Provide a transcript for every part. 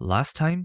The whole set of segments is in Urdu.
Last time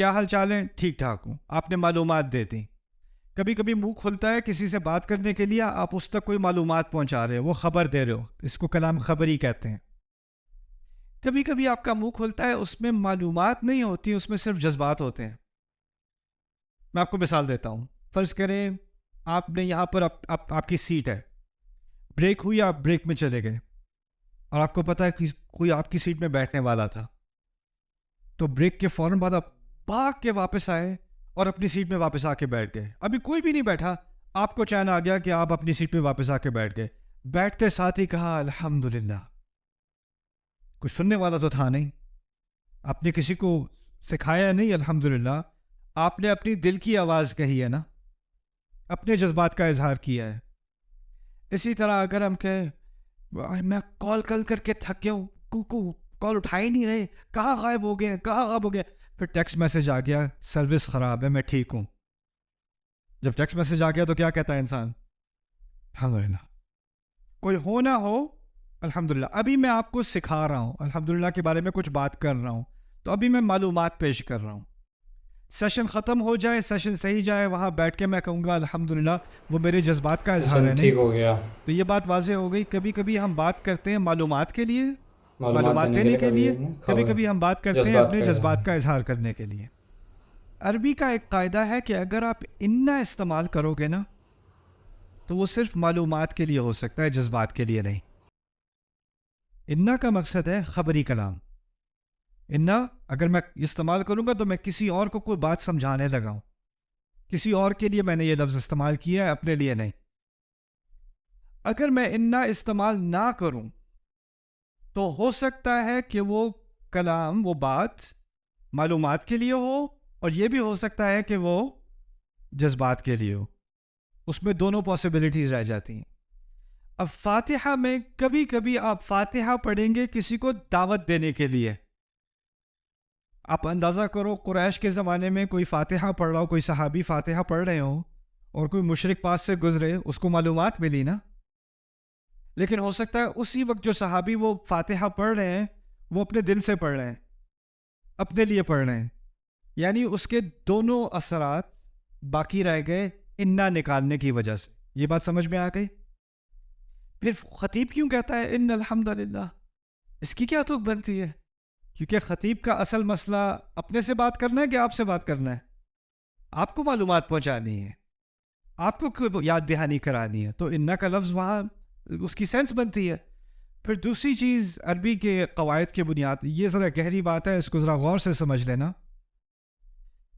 کیا حال چال ہے؟ ٹھیک ٹھاک ہوں. آپ نے معلومات دے دیں. کبھی کبھی منہ کھلتا ہے کسی سے بات کرنے کے لیے, آپ اس تک کوئی معلومات پہنچا رہے ہو, وہ خبر دے رہے ہو, اس کو کلام خبری کہتے ہیں. کبھی کبھی آپ کا منہ کھلتا ہے, اس میں معلومات نہیں ہوتی, اس میں صرف جذبات ہوتے ہیں. میں آپ کو مثال دیتا ہوں. فرض کریں آپ نے یہاں پر آپ کی سیٹ ہے, بریک ہوئی, آپ بریک میں چلے گئے اور آپ کو پتا ہے کہ کوئی آپ کی سیٹ میں بیٹھنے والا تھا, تو بریک کے فوراً بعد آپ بھاگ کے واپس آئے اور اپنی سیٹ میں واپس آ کے بیٹھ گئے. ابھی کوئی بھی نہیں بیٹھا, آپ کو چین آ گیا کہ آپ اپنی سیٹ پہ واپس آ کے بیٹھ گئے. بیٹھتے ساتھ ہی کہا الحمدللہ. کچھ سننے والا تو تھا نہیں, آپ نے کسی کو سکھایا نہیں الحمدللہ, آپ نے اپنی دل کی آواز کہی ہے نا, اپنے جذبات کا اظہار کیا ہے. اسی طرح اگر ہم کہیں میں کال کر کے تھک گیا ہوں, کال اٹھا ہی نہیں رہے, کہاں غائب ہو گئے, کہاں غائب ہو گئے, پھر ٹیکسٹ میسج آ گیا سروس خراب ہے, میں ٹھیک ہوں. جب ٹیکسٹ میسج آ گیا تو کیا کہتا ہے انسان؟ الحمدللہ. کوئی ہو نہ ہو الحمدللہ. ابھی میں آپ کو سکھا رہا ہوں الحمدللہ کے بارے میں, کچھ بات کر رہا ہوں, تو ابھی میں معلومات پیش کر رہا ہوں. سیشن ختم ہو جائے, سیشن صحیح جائے, وہاں بیٹھ کے میں کہوں گا الحمدللہ, وہ میرے جذبات کا اظہار ہے. ٹھیک نہیں ہو گیا. تو یہ بات واضح ہو گئی. کبھی کبھی ہم بات کرتے ہیں معلومات کے لیے, معلومات دینے دینے کے لیے, کبھی خبر کبھی ہم بات کرتے ہیں جذبات اپنے کا جذبات کا اظہار کرنے کے لیے. عربی کا ایک قاعدہ ہے کہ اگر آپ انا استعمال کرو گے نا, تو وہ صرف معلومات کے لیے ہو سکتا ہے, جذبات کے لیے نہیں. انا کا مقصد ہے خبری کلام. انا اگر میں استعمال کروں گا تو میں کسی اور کو کوئی بات سمجھانے لگا ہوں, کسی اور کے لیے میں نے یہ لفظ استعمال کیا ہے, اپنے لیے نہیں. اگر میں انا استعمال نہ کروں تو ہو سکتا ہے کہ وہ کلام, وہ بات معلومات کے لیے ہو, اور یہ بھی ہو سکتا ہے کہ وہ جذبات کے لیے ہو. اس میں دونوں پاسبلٹیز رہ جاتی ہیں. اب فاتحہ میں کبھی کبھی آپ فاتحہ پڑھیں گے کسی کو دعوت دینے کے لیے. آپ اندازہ کرو قریش کے زمانے میں کوئی فاتحہ پڑھ رہا ہو, کوئی صحابی فاتحہ پڑھ رہے ہوں, اور کوئی مشرک پاس سے گزرے, اس کو معلومات ملی نا. لیکن ہو سکتا ہے اسی وقت جو صحابی وہ فاتحہ پڑھ رہے ہیں, وہ اپنے دل سے پڑھ رہے ہیں, اپنے لیے پڑھ رہے ہیں, یعنی اس کے دونوں اثرات باقی رہ گئے انا نکالنے کی وجہ سے. یہ بات سمجھ میں آ گئی؟ پھر خطیب کیوں کہتا ہے ان الحمدللہ؟ اس کی کیا تک بنتی ہے؟ کیونکہ خطیب کا اصل مسئلہ اپنے سے بات کرنا ہے کہ آپ سے بات کرنا ہے. آپ کو معلومات پہنچانی ہے, آپ کو یاد دہانی کرانی ہے, تو انا کا لفظ وہاں اس کی سینس بنتی ہے. پھر دوسری چیز عربی کے قواعد کی بنیاد, یہ ذرا گہری بات ہے, اس کو ذرا غور سے سمجھ لینا.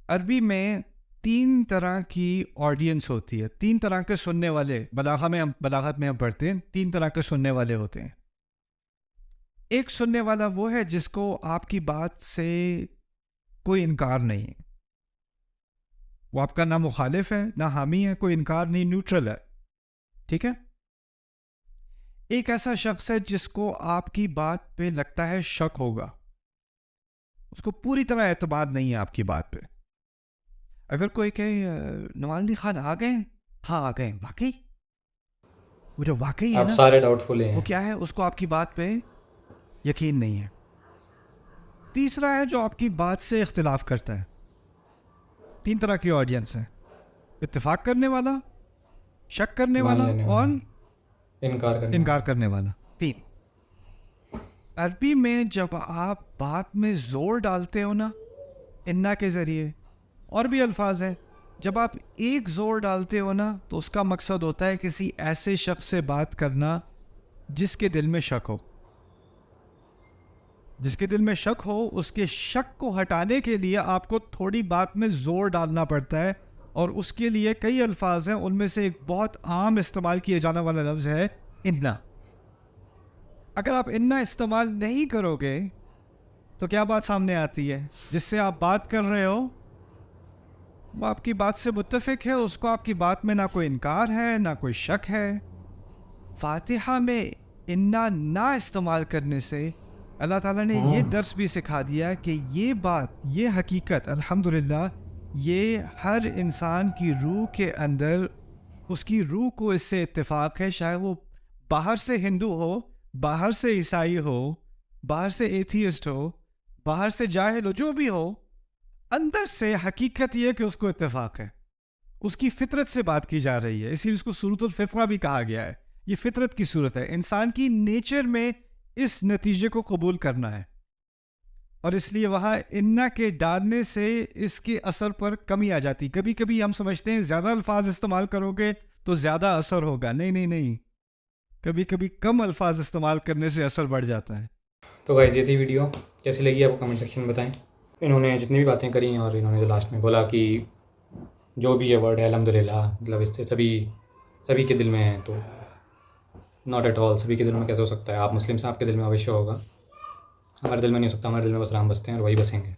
عربی میں 3 طرح کی آڈینس ہوتی ہے, 3 طرح کے سننے والے. بلاغت میں ہم پڑھتے ہیں 3 طرح کے سننے والے ہوتے ہیں. ایک سننے والا وہ ہے جس کو آپ کی بات سے کوئی انکار نہیں ہے, وہ آپ کا نہ مخالف ہے نہ حامی ہے, کوئی انکار نہیں, نیوٹرل ہے. ٹھیک ہے. ایک ایسا شخص ہے جس کو آپ کی بات پہ لگتا ہے شک ہوگا, اس کو پوری طرح اعتماد نہیں ہے آپ کی بات پہ. اگر کوئی کہے نواز علی خان آ گئے, ہاں آ گئے, واقعی وہ جو واقعی ہے آپ نا, سارے ڈاؤٹ فل ہیں. وہ کیا ہے, اس کو آپ کی بات پہ یقین نہیں ہے. تیسرا ہے جو آپ کی بات سے اختلاف کرتا ہے. 3 طرح کی آڈینس ہے, اتفاق کرنے والا, شک کرنے والا, اور انکار کرنے والا. 3. عربی میں جب آپ بات میں زور ڈالتے ہو نا انا کے ذریعے, اور بھی الفاظ ہیں, جب آپ ایک زور ڈالتے ہو نا تو اس کا مقصد ہوتا ہے کسی ایسے شخص سے بات کرنا جس کے دل میں شک ہو. جس کے دل میں شک ہو, اس کے شک کو ہٹانے کے لیے آپ کو تھوڑی بات میں زور ڈالنا پڑتا ہے, اور اس کے لیے کئی الفاظ ہیں. ان میں سے ایک بہت عام استعمال کیے جانے والا لفظ ہے انا. اگر آپ انا استعمال نہیں کرو گے تو کیا بات سامنے آتی ہے؟ جس سے آپ بات کر رہے ہو وہ آپ کی بات سے متفق ہے, اس کو آپ کی بات میں نہ کوئی انکار ہے نہ کوئی شک ہے. فاتحہ میں انا نہ استعمال کرنے سے اللہ تعالیٰ نے یہ درس بھی سکھا دیا کہ یہ بات, یہ حقیقت الحمدللہ, یہ ہر انسان کی روح کے اندر, اس کی روح کو اس سے اتفاق ہے, چاہے وہ باہر سے ہندو ہو, باہر سے عیسائی ہو, باہر سے ایتھیسٹ ہو, باہر سے جاہل ہو, جو بھی ہو, اندر سے حقیقت یہ ہے کہ اس کو اتفاق ہے، اس کی فطرت سے بات کی جا رہی ہے، اسی لیے اس کو صورت الفطرہ بھی کہا گیا ہے. یہ فطرت کی صورت ہے، انسان کی نیچر میں اس نتیجے کو قبول کرنا ہے، اور اس لیے وہاں انا کے ڈالنے سے اس کے اثر پر کمی آ جاتی. کبھی کبھی ہم سمجھتے ہیں زیادہ الفاظ استعمال کرو گے تو زیادہ اثر ہوگا. نہیں نہیں نہیں، کبھی کبھی کم الفاظ استعمال کرنے سے اثر بڑھ جاتا ہے. تو گائز یہ تھی ویڈیو، کیسی لگی آپ کو کمنٹ سیکشن میں بتائیں. انہوں نے جتنی بھی باتیں کری اور انہوں نے جو لاسٹ میں بولا کہ جو بھی یہ ورڈ ہے الحمدللہ، مطلب اس سے سبھی کے دل میں ہے، تو ناٹ ایٹ آل سبھی کے دل میں کیسے ہو سکتا ہے؟ آپ مسلم سے آپ کے دل میں اوشیہ ہوگا، ہمارے دل میں نہیں ہو سکتا. ہمارے دل میں بس رام بستے ہیں اور وہی بسیں گے.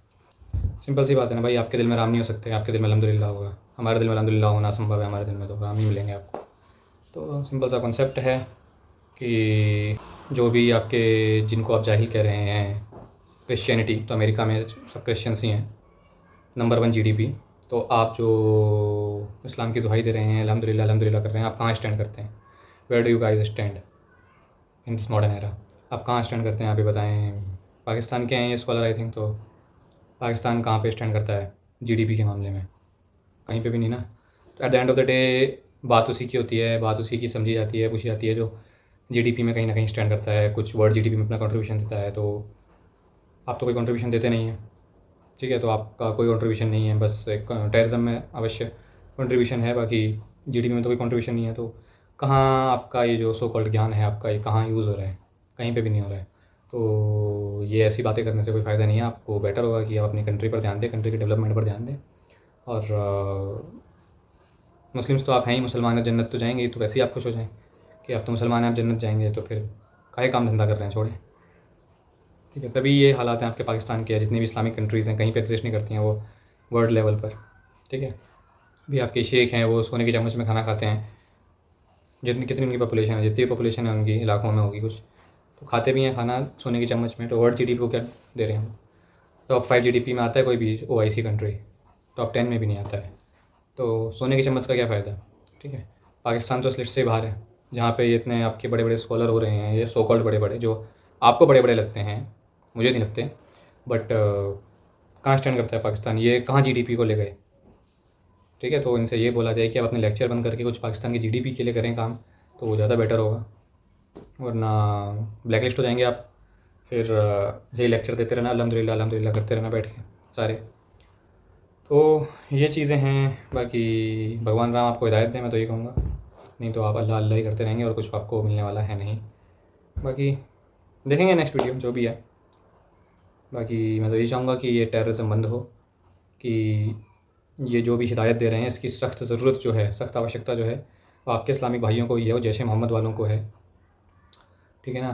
سمپل سی بات ہے نا بھائی، آپ کے دل میں رام نہیں ہو سکتے، آپ کے دل میں الحمدللہ ہوگا. ہمارے دل میں الحمدللہ ہونا اسمبھو ہے، ہمارے دل میں تو رام ہی ملیں گے آپ کو. تو سمپل سا کنسیپٹ ہے کہ جو بھی آپ کے جن کو آپ جاہل کہہ رہے ہیں کرسچینٹی، تو امریکہ میں سب کرسچنس ہی ہیں، نمبر 1 GDP. تو آپ جو اسلام کی دہائی دے رہے ہیں، الحمدللہ الحمدللہ کر رہے ہیں، آپ کہاں اسٹینڈ کرتے ہیں؟ Where do you guys stand in this modern era? آپ کہاں اسٹینڈ کرتے ہیں؟ آپ یہ بتائیں. پاکستان کے ہیں یہ اسکالر آئی تھنک، تو پاکستان کہاں پہ اسٹینڈ کرتا ہے GDP کے معاملے میں؟ کہیں پہ بھی نہیں نا. تو at the end of the day بات اسی کی ہوتی ہے، بات اسی کی سمجھی جاتی ہے، پوچھی جاتی ہے جو GDP میں کہیں نہ کہیں اسٹینڈ کرتا ہے، کچھ ورڈ GDP میں اپنا کنٹریبیوشن دیتا ہے. تو آپ تو کوئی کنٹریبیوشن دیتے نہیں ہیں، ٹھیک ہے؟ تو آپ کا کوئی کنٹریبیوشن نہیں ہے، بس ایک ٹیررزم میں اوشیہ کنٹریبیوشن ہے، باقی GDP میں تو کوئی کنٹریبیوشن نہیں ہے. تو کہاں آپ کا یہ جو سو کالڈ گیان ہے آپ کا، یہ کہاں یوز ہو رہا ہے؟ کہیں پہ بھی نہیں ہو رہا ہے. تو یہ ایسی باتیں کرنے سے کوئی فائدہ نہیں ہے. آپ کو بیٹر ہوگا کہ آپ اپنی کنٹری پر دھیان دیں، کنٹری کے ڈیولپمنٹ پر دھیان دیں. اور مسلمس تو آپ ہیں ہی، مسلمان ہیں، جنت تو جائیں گے. تو ویسے ہی آپ خوش ہو جائیں کہ آپ تو مسلمان ہیں، آپ جنت جائیں گے. تو پھر کاہے کام دھندا کر رہے ہیں؟ چھوڑیں، ٹھیک ہے؟ تبھی یہ حالات ہیں آپ کے پاکستان کے، جتنی بھی اسلامک کنٹریز ہیں کہیں پہ ایگزسٹ نہیں کرتی ہیں وہ ورلڈ لیول پر، ٹھیک ہے؟ ابھی آپ کے شیخ ہیں وہ سونے کی چمچ میں کھانا کھاتے ہیں، کتنی ان کی پاپولیشن ہے، جتنی پاپولیشن ہے ان کی علاقوں میں ہوگی کچھ، تو کھاتے بھی ہیں کھانا سونے کی چمچ میں. تو ورلڈ GDP کو کیا دے رہے ہیں؟ ٹاپ 5 GDP میں آتا ہے کوئی بھی OIC کنٹری، ٹاپ 10 میں بھی نہیں آتا ہے. تو سونے کی چمچ کا کیا فائدہ؟ ٹھیک ہے؟ پاکستان تو اس لسٹ سے باہر ہے، جہاں پہ یہ اتنے آپ کے بڑے بڑے اسکالر ہو رہے ہیں، یہ سو کالڈ بڑے بڑے، جو آپ کو بڑے بڑے لگتے ہیں، مجھے نہیں لگتے، بٹ کہاں اسٹینڈ کرتا ہے پاکستان؟ یہ کہاں GDP کو لے گئے؟ ٹھیک ہے؟ تو ان سے یہ بولا جائے کہ آپ اپنے لیکچر بند کر کے کچھ پاکستان کی GDP کے لیے کریں کام، تو وہ زیادہ بیٹر ہوگا. ورنہ بلیک لسٹ ہو جائیں گے آپ. پھر یہی لیکچر دیتے رہنا، الحمدللہ الحمدللہ کرتے رہنا بیٹھ کے سارے. تو یہ چیزیں ہیں. باقی بھگوان رام آپ کو ہدایت دیں، میں تو یہ کہوں گا. نہیں تو آپ اللہ اللہ ہی کرتے رہیں گے اور کچھ آپ کو ملنے والا ہے نہیں. باقی دیکھیں گے نیکسٹ ویڈیو جو بھی ہے. باقی میں تو یہی چاہوں گا کہ یہ ٹیررزم بند ہو، کہ یہ جو بھی ہدایت دے رہے ہیں اس کی سخت ضرورت جو ہے، سخت آوشکتا جو ہے، وہ آپ کے اسلامک بھائیوں کو ہی ہے، وہ جیش محمد والوں کو ہے، ٹھیک ہے نا؟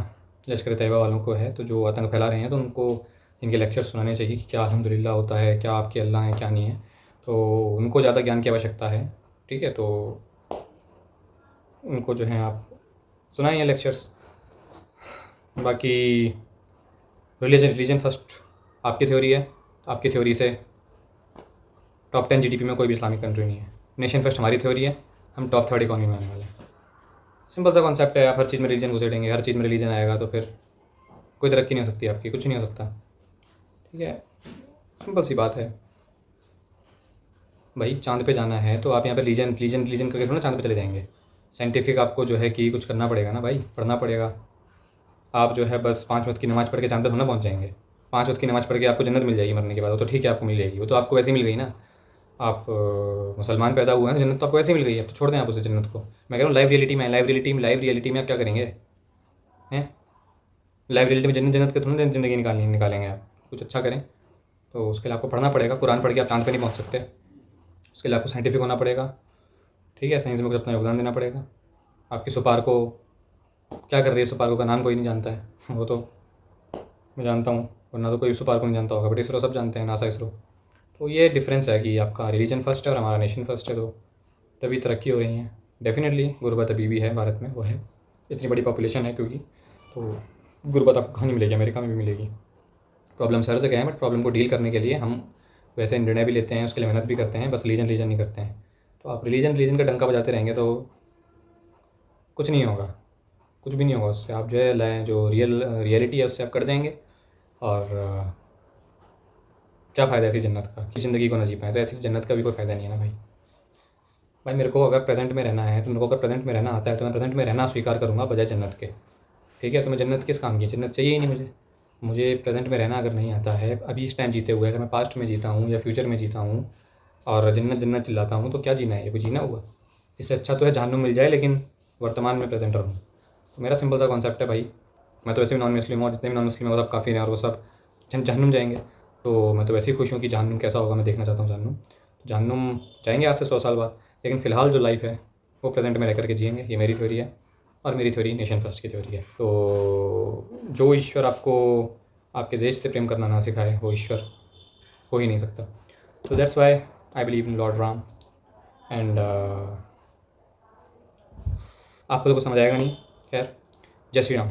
لشکر طیبہ والوں کو ہے. تو جو آتنک پھیلا رہے ہیں تو ان کو ان کے لیکچر سنانے چاہیے کہ کیا الحمدللہ ہوتا ہے، کیا آپ کے اللہ ہیں، کیا نہیں ہے. تو ان کو زیادہ گیان کی آوشکتا ہے، ٹھیک ہے؟ تو ان کو جو ہیں آپ سنائیں یہ لیکچرس. باقی ریلیجن فرسٹ آپ کی تھیوری ہے، آپ کی تھیوری سے ٹاپ 10 GDP میں کوئی بھی اسلامک کنٹری نہیں ہے. نیشن فرسٹ ہماری تھیوری ہے، ہم ٹاپ 3 اکانومی میں آنے والے ہیں. سمپل سا کانسیپٹ ہے. آپ ہر چیز میں ریلیجن گھسیڑیں گے، ہر چیز میں ریلیجن آئے گا تو پھر کوئی ترقی نہیں ہو سکتی آپ کی، کچھ نہیں ہو سکتا، ٹھیک ہے؟ سمپل سی بات ہے بھائی. چاند پہ جانا ہے تو آپ یہاں پہ ریلیجن کر کے تھوڑا چاند پہ چلے جائیں گے. سائنٹیفک آپ کو جو ہے کہ کچھ کرنا پڑے گا نا بھائی، پڑھنا پڑے گا. آپ جو ہے بس 5 وقت کی نماز پڑھ کے چاند پہ تھوڑا پہنچ جائیں گے. 5 وقت کی نماز پڑھ کے آپ کو جنت مل جائے گی مرنے کے بعد، وہ تو ٹھیک ہے آپ کو مل جائے گی، وہ تو آپ کو ویسے ہی مل گئی نا. آپ مسلمان پیدا ہوئے ہیں، جنت تو آپ کو ویسے ہی مل گئی ہے. اب تو چھوڑ دیں آپ اسے جنت کو. میں کہہ رہا ہوں لائیو ریئلٹی میں آپ کیا کریں گے ہیں؟ لائیو ریئلٹی میں جنت کے تھوڑا زندگی نکالیں گے آپ. کچھ اچھا کریں. تو اس کے لیے آپ کو پڑھنا پڑے گا. قرآن پڑھ کے آپ چاند پہ نہیں پہنچ سکتے. اس کے لیے آپ کو سائنٹیفک ہونا پڑے گا، ٹھیک ہے؟ سائنس میں کچھ اپنا یوگدان دینا پڑے گا. آپ کی سپار کو کیا کر رہی ہے؟ سپارکو کا نام کوئی نہیں جانتا ہے، وہ تو میں جانتا ہوں، ورنہ تو کوئی سپارکو نہیں جانتا ہوگا، بٹ اسرو سب جانتے ہیں، ناسا اسرو. تو یہ ڈفرینس ہے کہ آپ کا ریلیجن فرسٹ ہے اور ہمارا نیشن فرسٹ ہے. تو تبھی ترقی ہو رہی ہیں. ڈیفینیٹلی غربت ابھی بھی ہے بھارت میں، وہ ہے، اتنی بڑی پاپولیشن ہے کیونکہ. تو غربت آپ کو کہاں نہیں ملے گی؟ امریکہ میں بھی ملے گی. پرابلم ہر جگہ ہے، بٹ پرابلم کو ڈیل کرنے کے لیے ہم ویسے نرنے بھی لیتے ہیں، اس کے لیے محنت بھی کرتے ہیں، بس ریلیجن نہیں کرتے ہیں. تو آپ ریلیجن کا ڈنکا بجاتے رہیں گے تو کچھ نہیں ہوگا، کچھ بھی نہیں ہوگا. اس سے آپ جو ہے جو ریئلٹی ہے اس سے آپ کٹ جائیں گے. اور کیا فائدہ ایسی جنت کا کہ زندگی کو نہ جی پائیں؟ تو ایسی جنت کا بھی کوئی فائدہ نہیں ہے نا بھائی میرے کو اگر پریزنٹ میں رہنا ہے تو میرے کو اگر پریزنٹ میں رہنا آتا ہے تو میں پریزنٹ میں رہنا اسویکار کروں گا بجائے جنت کے. ٹھیک ہے, تو میں جنت کس کام کی, جنت چاہیے ہی نہیں مجھے پریزنٹ میں رہنا اگر نہیں آتا ہے ابھی اس ٹائم جیتے ہوئے, اگر میں پاسٹ میں جیتا ہوں یا فیوچر میں جیتا ہوں اور جنت جنت چلاتا ہوں تو کیا جینا ہے, یہ کوئی جینا ہوا؟ اس سے اچھا تو ہے جہنم مل جائے لیکن ورتمان میں پریزنٹ رہوں. تو میرا سمپل سا کانسیپٹ ہے بھائی, میں تو ویسے بھی نان مسلم ہوں اور جتنے بھی نان مسلم ہیں وہ سب کافر ہیں اور وہ سب جہنم جائیں گے. تو میں تو ویسے ہی خوش ہوں کہ جہنم کیسا ہوگا, میں دیکھنا چاہتا ہوں جہنم. جہنم جائیں گے آج سے 100 سال بعد, لیکن فی الحال جو لائف ہے وہ پریزنٹ میں رہ کر کے جئیں گے. یہ میری تھیوری ہے اور میری تھیوری نیشن فرسٹ کی تھیوری ہے. تو جو ایشور آپ کو آپ کے دیش سے پریم کرنا نہ سکھائے وہ ایشور ہو ہی نہیں سکتا. تو that's why I believe in lord Ram. And آپ کو تو کچھ سمجھ آئے گا نہیں, خیر جے شری رام.